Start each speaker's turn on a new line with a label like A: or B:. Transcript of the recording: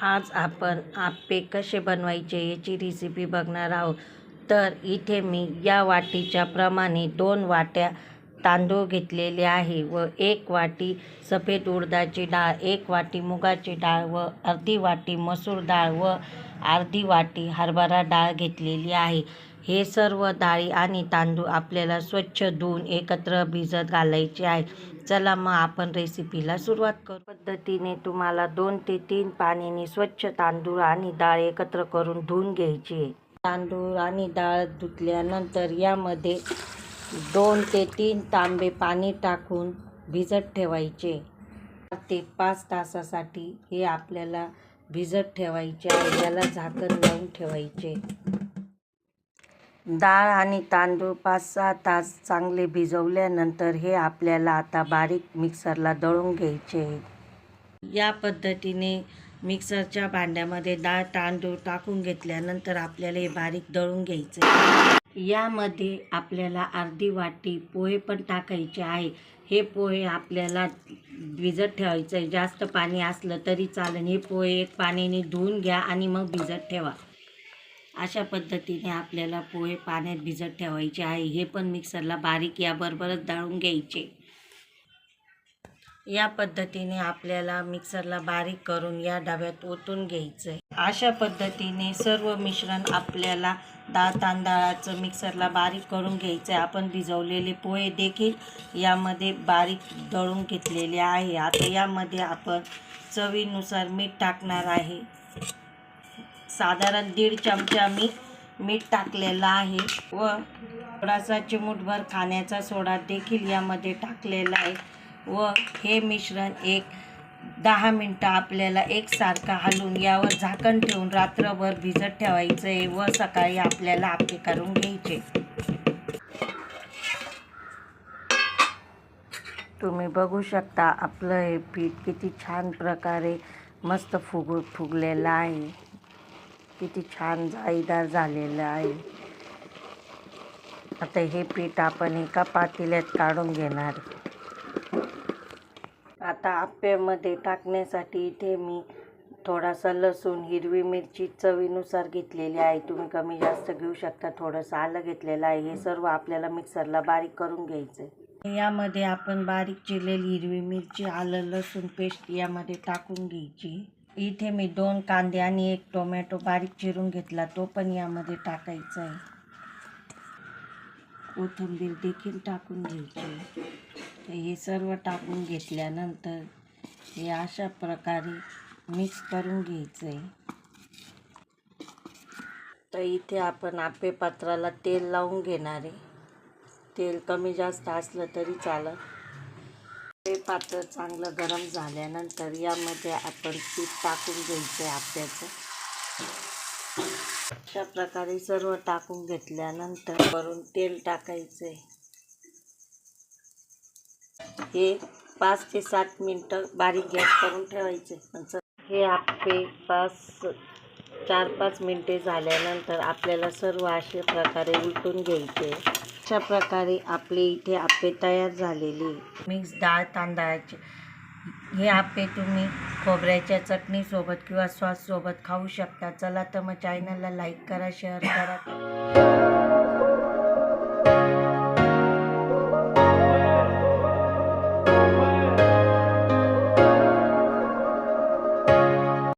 A: आज आपण आप्पे कसे बनवायचे याची रेसिपी बघणार आहोत. तर इथे मी या वाटीच्या प्रमाणे 2 वाट्या तांदूळ घेतलेले आहे व 1 वाटी सफेद उडदाची डाळ, 1 वाटी मुगाची डाळ व अर्धी वाटी मसूर डाळ व अर्धी वाटी हरभरा डाळ घेतलेली आहे. हे सर्व डाळी आणि तांदूळ आपल्याला स्वच्छ धुवून एकत्र भिजत घालायचे आहे. चला मग आपण रेसिपीला सुरुवात करू. पद्धतीने तुम्हाला 2 ते 3 पाण्याने स्वच्छ तांदूळ आणि डाळ एकत्र करून धुवून घ्यायची. तांदूळ आणि डाळ धुतल्यानंतर यामध्ये 2 ते 3 तांबे पाणी टाकून भिजत ठेवायचे. 4 ते 5 तासासाठी हे आपल्याला भिजत ठेवायचे आहे. याला झाकण लावून ठेवायचे. डाळ आणि तांदूळ 5-6 तास चांगले भिजवल्यानंतर हे आपल्याला आता बारीक मिक्सरला दळून घ्यायचे. या पद्धतीने मिक्सरच्या भांड्यामध्ये डाळ तांदूळ टाकून घेतल्यानंतर आपल्याला हे बारीक दळून घ्यायचे. यामध्ये आपल्याला अर्धी वाटी पोहे पण टाकायचे आहे. हे पोहे आपल्याला भिजत ठेवायचे आहे. जास्त पाणी असलं तरी चालेल. हे पोहे एक पाण्याने धुवून घ्या आणि मग भिजत ठेवा. अशा पद्धतीने आपल्याला पोहे पाण्यात भिजत ठेवायचे आहे. हे पण मिक्सरला बारीक याबरोबरच दळून घ्यायचे. या पद्धतीने आपल्याला मिक्सरला बारीक करून या डब्यात ओतून घ्यायचं. अशा पद्धतीने सर्व मिश्रण आपल्याला डाळ तांदळाचं मिक्सरला बारीक करून घ्यायचं आहे. आपण भिजवलेले पोहे देखील यामध्ये बारीक दळून घेतलेले आहे. आता यामध्ये आपण चवीनुसार मीठ टाकणार आहे. साधारण 1.5 चमचा मी मीठ टाकलेला आहे व थोडासा चिमूटभर खाण्याचा सोडा देखील यामध्ये टाकलेला आहे व हे मिश्रण एक 10 मिनटं आपल्याला एकसारखं हलवून यावर झाकण ठेवून रात्रभर भिजत ठेवायचं आहे व सकाळी आपल्याला आप्पे करून घ्यायचे. तुम्ही बघू शकता आपलं हे पीठ किती छान प्रकारे मस्त फुगलेलं आहे. किती छान जाळीदार झालेलं आहे. आता हे पीठ आपण एका पातेल्यात काढून घेणार. आता आप्यामध्ये टाकण्यासाठी इथे मी थोडासा लसूण, हिरवी मिरची चवीनुसार घेतलेली आहे. तुम्ही कमी जास्त घेऊ शकता. थोडंसं आलं घेतलेलं आहे. हे सर्व आपल्याला मिक्सरला बारीक करून घ्यायचं. यामध्ये आपण बारीक चिरलेली हिरवी मिरची, आलं लसूण पेस्ट यामध्ये टाकून घ्यायची. इथे मी 2 कांदे आणि 1 टोमॅटो बारीक चिरून घेतला, तो पण यामध्ये टाकायचा आहे. कोथिंबीर देखील टाकून घ्यायची. हे सर्व टाकून घेतल्यानंतर हे अशा प्रकारे मिक्स करून घ्यायचं आहे. तर इथे आपण आप्पे पात्राला तेल लावून घेणार आहे. तेल कमी जास्त असलं तरी चालेल. हे पात्र चांगलं गरम झाल्यानंतर यामध्ये आपण पीठ टाकून घ्यायचं आहे आप्याचं. अशा प्रकारे सर्व टाकून घेतल्यानंतर वरून तेल टाकायचं आहे. हे 5 ते 7 मिनटं बारीक गॅस करून ठेवायचे. हे आप्पे 4-5 मिनटे झाल्यानंतर आपल्याला सर्व अशा प्रकारे उलटून घ्यायचे. अशा प्रकारे आपले इथे आप्पे तयार झालेले मिक्स डाळ तांदळाचे. हे आप्पे तुम्ही खोबऱ्याच्या चटणीसोबत किंवा सॉससोबत खाऊ शकता. चला तर मग चॅनलला लाईक करा, शेअर करा.